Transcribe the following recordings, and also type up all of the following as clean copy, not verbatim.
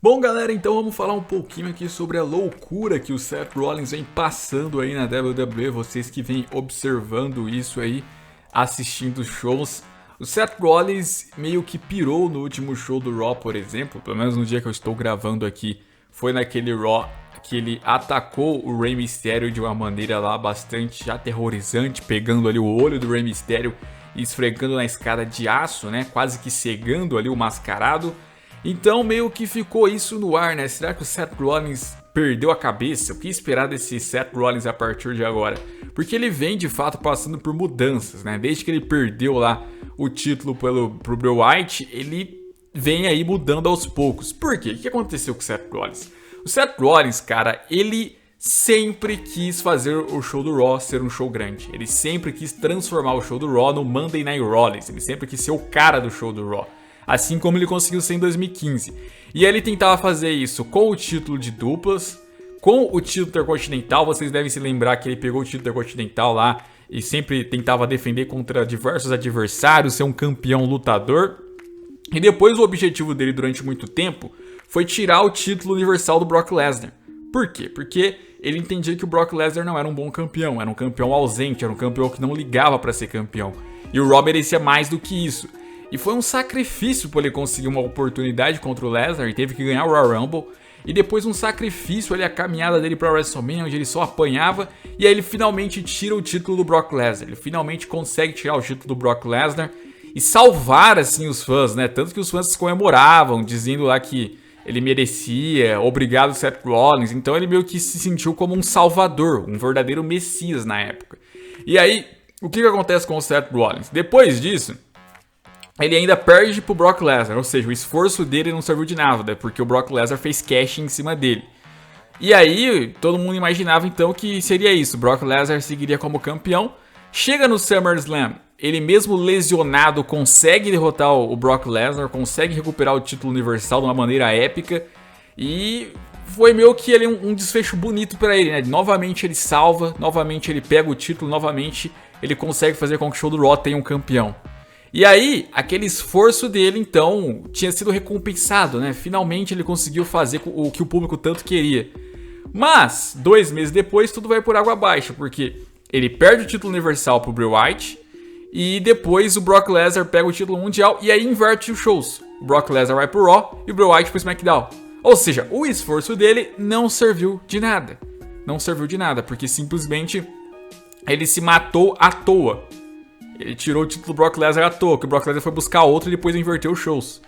Bom, galera, então vamos falar um pouquinho aqui sobre a loucura que o Seth Rollins vem passando aí na WWE. Vocês que vêm observando isso aí, assistindo shows. O Seth Rollins meio que pirou no último show do Raw, por exemplo. Pelo menos no dia que eu estou gravando aqui, foi naquele Raw que ele atacou o Rey Mysterio de uma maneira lá bastante aterrorizante, pegando ali o olho do Rey Mysterio e esfregando na escada de aço, né? Quase que cegando ali o mascarado. Então meio que ficou isso no ar, né? Será que o Seth Rollins perdeu a cabeça? O que esperar desse Seth Rollins a partir de agora? Porque ele vem de fato passando por mudanças, né? Desde que ele perdeu lá o título pro Bray Wyatt, ele vem aí mudando aos poucos. Por quê? O que aconteceu com o Seth Rollins? O Seth Rollins, cara, ele sempre quis fazer o show do Raw ser um show grande. Ele sempre quis transformar o show do Raw no Monday Night Rollins. Ele sempre quis ser o cara do show do Raw. Assim como ele conseguiu ser em 2015. E aí ele tentava fazer isso com o título de duplas, com o título intercontinental. Vocês devem se lembrar que ele pegou o título intercontinental lá e sempre tentava defender contra diversos adversários, ser um campeão lutador. E depois o objetivo dele durante muito tempo foi tirar o título universal do Brock Lesnar. Por quê? Porque ele entendia que o Brock Lesnar não era um bom campeão, era um campeão ausente, era um campeão que não ligava para ser campeão. E o Raw merecia mais do que isso. E foi um sacrifício para ele conseguir uma oportunidade contra o Lesnar, e teve que ganhar o Royal Rumble. E depois um sacrifício ali, a caminhada dele para WrestleMania, onde ele só apanhava. E aí ele finalmente tira o título do Brock Lesnar. Ele finalmente consegue tirar o título do Brock Lesnar e salvar assim os fãs, né? Tanto que os fãs comemoravam, dizendo lá que ele merecia, obrigado Seth Rollins. Então ele meio que se sentiu como um salvador, um verdadeiro messias na época. E aí, o que acontece com o Seth Rollins? Depois disso, ele ainda perde pro Brock Lesnar, ou seja, o esforço dele não serviu de nada, porque o Brock Lesnar fez cash em cima dele. E aí, todo mundo imaginava então que seria isso, o Brock Lesnar seguiria como campeão. Chega no SummerSlam, ele mesmo lesionado consegue derrotar o Brock Lesnar, consegue recuperar o título universal de uma maneira épica. E foi meio que ali um desfecho bonito pra ele, né? Novamente ele salva, novamente ele pega o título, novamente ele consegue fazer com que o show do Raw tenha um campeão. E aí, aquele esforço dele, então, tinha sido recompensado, né? Finalmente ele conseguiu fazer o que o público tanto queria. Mas, 2 meses depois, tudo vai por água abaixo, porque ele perde o título universal pro Bray Wyatt, e depois o Brock Lesnar pega o título mundial, e aí inverte os shows. O Brock Lesnar vai pro Raw, e o Bray Wyatt pro SmackDown. Ou seja, o esforço dele não serviu de nada. Não serviu de nada, porque simplesmente ele se matou à toa. Ele tirou o título do Brock Lesnar à toa, que o Brock Lesnar foi buscar outro e depois inverteu os shows.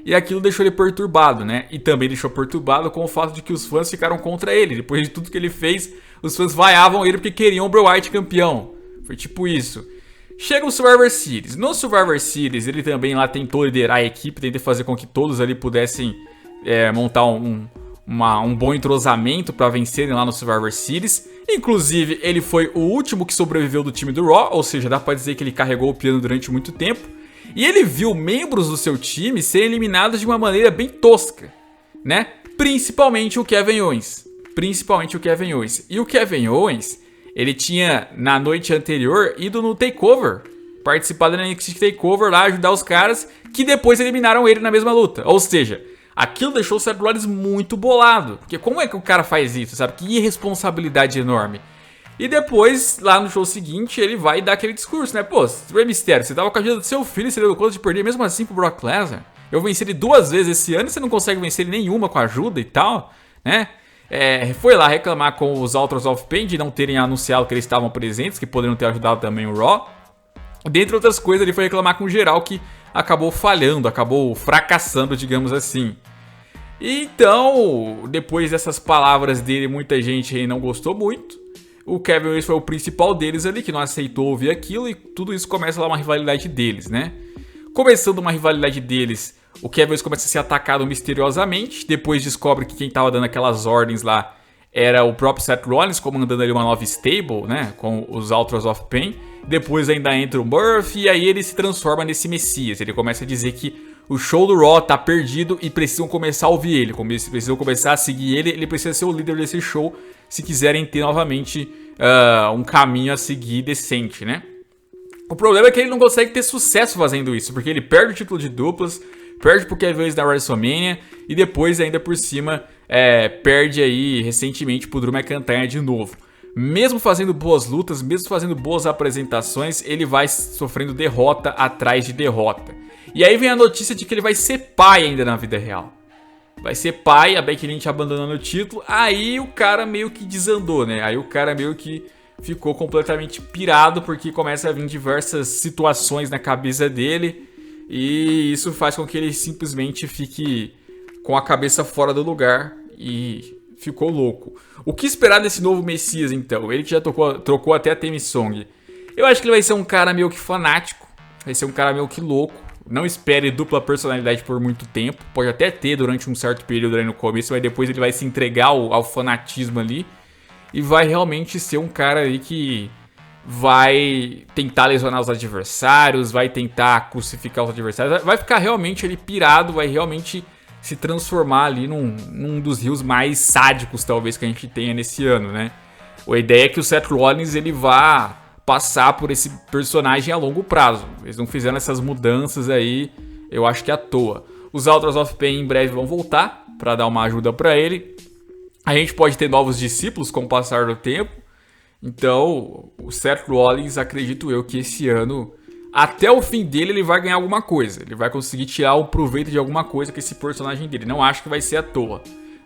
E aquilo deixou ele perturbado, né? E também deixou perturbado com o fato de que os fãs ficaram contra ele. Depois de tudo que ele fez, os fãs vaiavam ele porque queriam o Bray Wyatt campeão. Foi tipo isso. Chega o Survivor Series. No Survivor Series, ele também lá tentou liderar a equipe, tentou fazer com que todos ali pudessem montar um bom entrosamento para vencerem lá no Survivor Series. Inclusive, ele foi o último que sobreviveu do time do Raw, ou seja, dá pra dizer que ele carregou o piano durante muito tempo. E ele viu membros do seu time serem eliminados de uma maneira bem tosca, né? Principalmente o Kevin Owens. E o Kevin Owens, ele tinha, na noite anterior, ido no Takeover, participado da NXT Takeover lá, ajudar os caras, que depois eliminaram ele na mesma luta. Ou seja, aquilo deixou o Seth Rollins muito bolado. Porque como é que o cara faz isso, sabe? Que irresponsabilidade enorme. E depois, lá no show seguinte, ele vai dar aquele discurso, né? Pô, Rey Mysterio, você tava com a ajuda do seu filho, você deu conta de perder mesmo assim pro Brock Lesnar. Eu venci ele 2 vezes esse ano e você não consegue vencer ele nenhuma com a ajuda e tal, né? Foi lá reclamar com os Authors of Pain de não terem anunciado que eles estavam presentes, que poderiam ter ajudado também o Raw. Dentre outras coisas, ele foi reclamar com geral que acabou falhando, acabou fracassando, digamos assim. Então, depois dessas palavras dele, muita gente aí não gostou muito. O Kevin Owens foi o principal deles ali, que não aceitou ouvir aquilo, e tudo isso começa lá uma rivalidade deles, né? Começando uma rivalidade deles, o Kevin Owens começa a ser atacado misteriosamente, depois descobre que quem tava dando aquelas ordens lá era o próprio Seth Rollins, comandando ali uma nova stable, né? Com os Authors of Pain. Depois ainda entra o Murphy, e aí ele se transforma nesse messias. Ele começa a dizer que o show do Raw tá perdido e precisam começar a ouvir ele. Precisam começar a seguir ele. Ele precisa ser o líder desse show se quiserem ter novamente um caminho a seguir decente, né? O problema é que ele não consegue ter sucesso fazendo isso, porque ele perde o título de duplas, perde pro Kevin Owens na WrestleMania e depois ainda por cima perde aí recentemente pro Drew McIntyre de novo. Mesmo fazendo boas lutas, mesmo fazendo boas apresentações, ele vai sofrendo derrota atrás de derrota. E aí vem a notícia de que ele vai ser pai ainda na vida real. Vai ser pai, a Becky Lynch abandonando o título, aí o cara meio que desandou, né? Aí o cara meio que ficou completamente pirado porque começa a vir diversas situações na cabeça dele e isso faz com que ele simplesmente fique com a cabeça fora do lugar e ficou louco. O que esperar desse novo Messias, então? Ele que já trocou até a theme song. Eu acho que ele vai ser um cara meio que fanático, vai ser um cara meio que louco. Não espere dupla personalidade por muito tempo. Pode até ter durante um certo período aí no começo, mas depois ele vai se entregar ao fanatismo ali. E vai realmente ser um cara aí que vai tentar lesionar os adversários, vai tentar crucificar os adversários. Vai ficar realmente ali pirado, vai realmente se transformar ali num dos rios mais sádicos talvez que a gente tenha nesse ano, né? A ideia é que o Seth Rollins ele vá passar por esse personagem a longo prazo. Eles não fizeram essas mudanças aí, eu acho que à toa. Os Authors of Pain em breve vão voltar para dar uma ajuda para ele. A gente pode ter novos discípulos com o passar do tempo. Então, o Seth Rollins, acredito eu que esse ano, até o fim dele, ele vai ganhar alguma coisa. Ele vai conseguir tirar o proveito de alguma coisa com esse personagem dele. Não acho que vai ser à toa.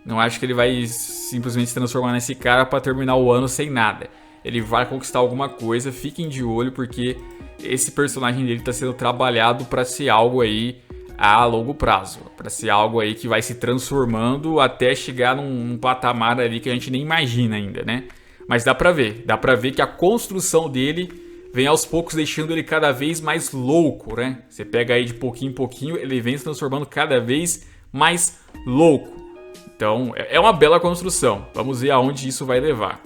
Não acho que ele vai simplesmente se transformar nesse cara para terminar o ano sem nada. Ele vai conquistar alguma coisa, fiquem de olho, porque esse personagem dele está sendo trabalhado para ser algo aí a longo prazo. Para ser algo aí que vai se transformando até chegar num patamar ali que a gente nem imagina ainda, né? Mas dá pra ver que a construção dele vem aos poucos deixando ele cada vez mais louco, né? Você pega aí de pouquinho em pouquinho, ele vem se transformando cada vez mais louco. Então, é uma bela construção. Vamos ver aonde isso vai levar.